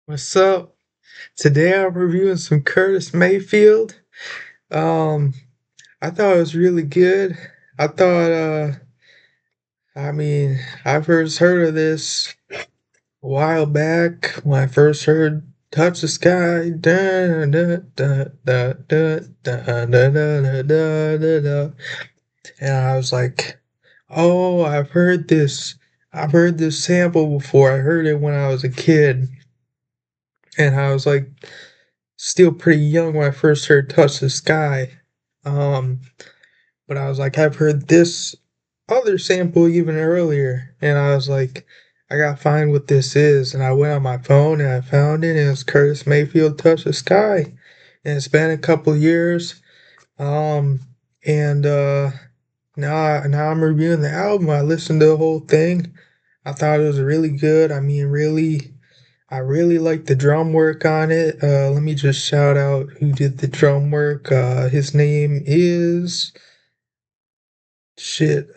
What's up? Today I'm reviewing some Curtis Mayfield. Um, I thought it was really good. I thought, I mean, I first heard of this a while back when I first heard "Touch the Sky," da da da da da da da da da da da, and I was like, "Oh, I've heard this. I've heard this sample before. I heard it when I was a kid." And I was like still pretty young when I first heard Touch the Sky. Um, but I was like, I've heard this other sample even earlier. And I was like, I gotta find what this is. And I went on my phone and I found it, and it was Curtis Mayfield Touch the Sky. And it's been a couple years. Um, and now I'm reviewing the album. I listened to the whole thing. I thought it was really good. I mean, really, I really like the drum work on it. Let me just shout out who did the drum work. His name is shit.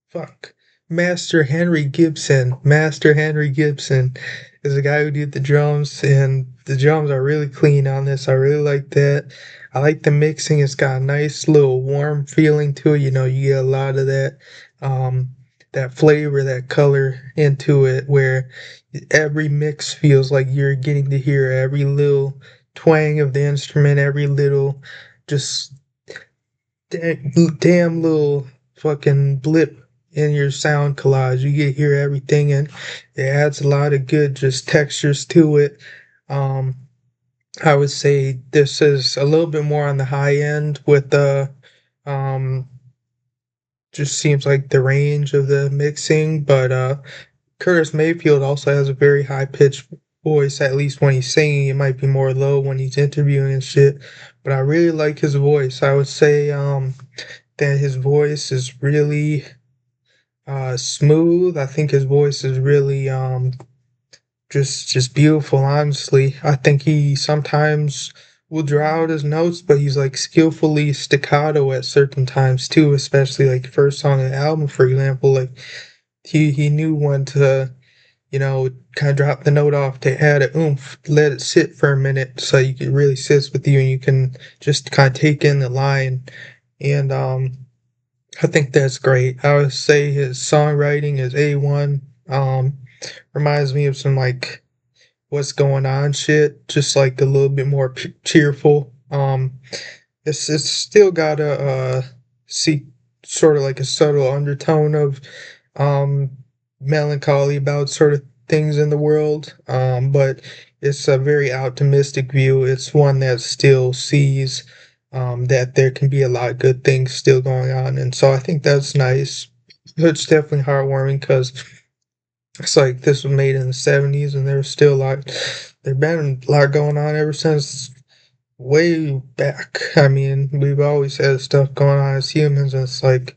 Fuck. Master Henry Gibson. Master Henry Gibson is the guy who did the drums, and the drums are really clean on this. I really like that. I like the mixing. It's got a nice little warm feeling to it. You get a lot of um, that flavor, that color into it, where every mix feels like you're getting to hear every little twang of the instrument, every little just damn little fucking blip in your sound collage. You get to hear everything, and it adds a lot of good just textures to it. Um, I would say this is a little bit more on the high end with the um just seems like the range of the mixing, but Curtis Mayfield also has a very high pitched voice, at least when he's singing. It might be more low when he's interviewing and shit. But I really like his voice. I would say that his voice is really smooth. I think his voice is really just beautiful, honestly. I think he sometimes will draw out his notes, but he's like skillfully staccato at certain times too, especially like the first song of the album, for example. Like he knew when to kind of drop the note off to add a oomph, let it sit for a minute so you can really sits with you and you can just kind of take in the line. And I think that's great. I would say his songwriting is A1. Reminds me of some like what's going on shit, just like a little bit more cheerful. It's still got a see sort of like a subtle undertone of um melancholy about sort of things in the world. But it's a very optimistic view. It's one that still sees that there can be a lot of good things still going on, and so I think that's nice. It's definitely heartwarming because it's like this was made in the '70s, and there's still there's been a lot going on ever since way back. I mean, we've always had stuff going on as humans, and it's like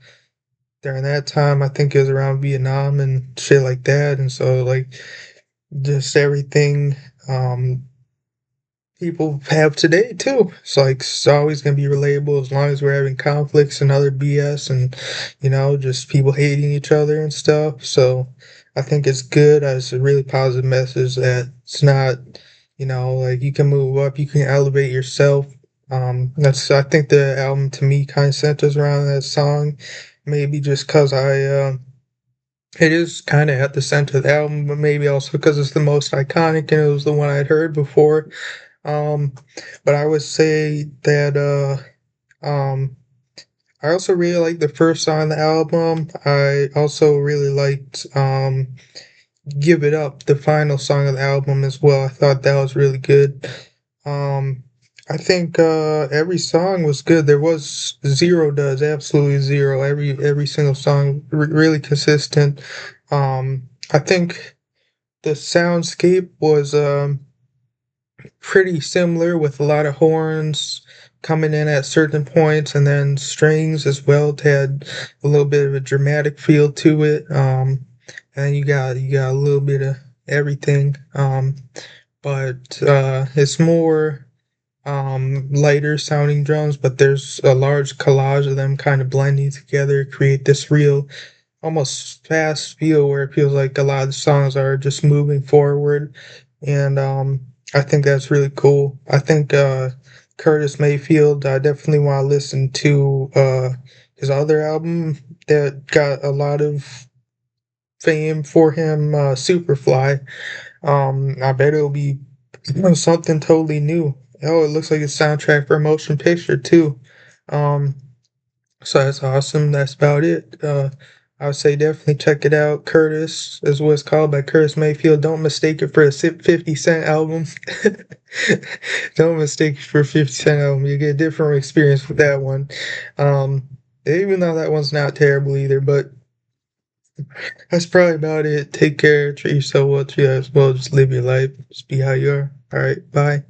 during that time, I think it was around Vietnam and shit like that, and so like just everything people have today too. It's like it's always gonna be relatable as long as we're having conflicts and other BS and just people hating each other and stuff. So I think it's good as a really positive message that it's not, like you can move up, you can elevate yourself. That's I think the album to me kind of centers around that song. Maybe just cause it is kind of at the center of the album, but maybe also because it's the most iconic and it was the one I'd heard before. Um, but I would say that I also really liked the first song on the album. I also really liked Give It Up, the final song of the album as well. I thought that was really good. Um, I think every song was good. There was zero duds, absolutely zero. Every single song really consistent. I think the soundscape was pretty similar with a lot of horns coming in at certain points and then strings as well to add a little bit of a dramatic feel to it. And you got a little bit of everything. But it's more lighter sounding drums, but there's a large collage of them kind of blending together, create this real almost fast feel where it feels like a lot of the songs are just moving forward, and I think that's really cool. I think Curtis Mayfield. I definitely want to listen to his other album that got a lot of fame for him, Superfly. I bet it'll be something totally new. Oh, it looks like a soundtrack for a motion picture too. Um, so that's awesome. That's about it. I would say definitely check it out. Curtis is what it's called by Curtis Mayfield. Don't mistake it for a 50 Cent album. Don't mistake it for a 50 Cent album. You get a different experience with that one. Um, Even though that one's not terrible either, but that's probably about it. Take care. Treat yourself well. Treat others well. Just live your life. Just be how you are. All right. Bye.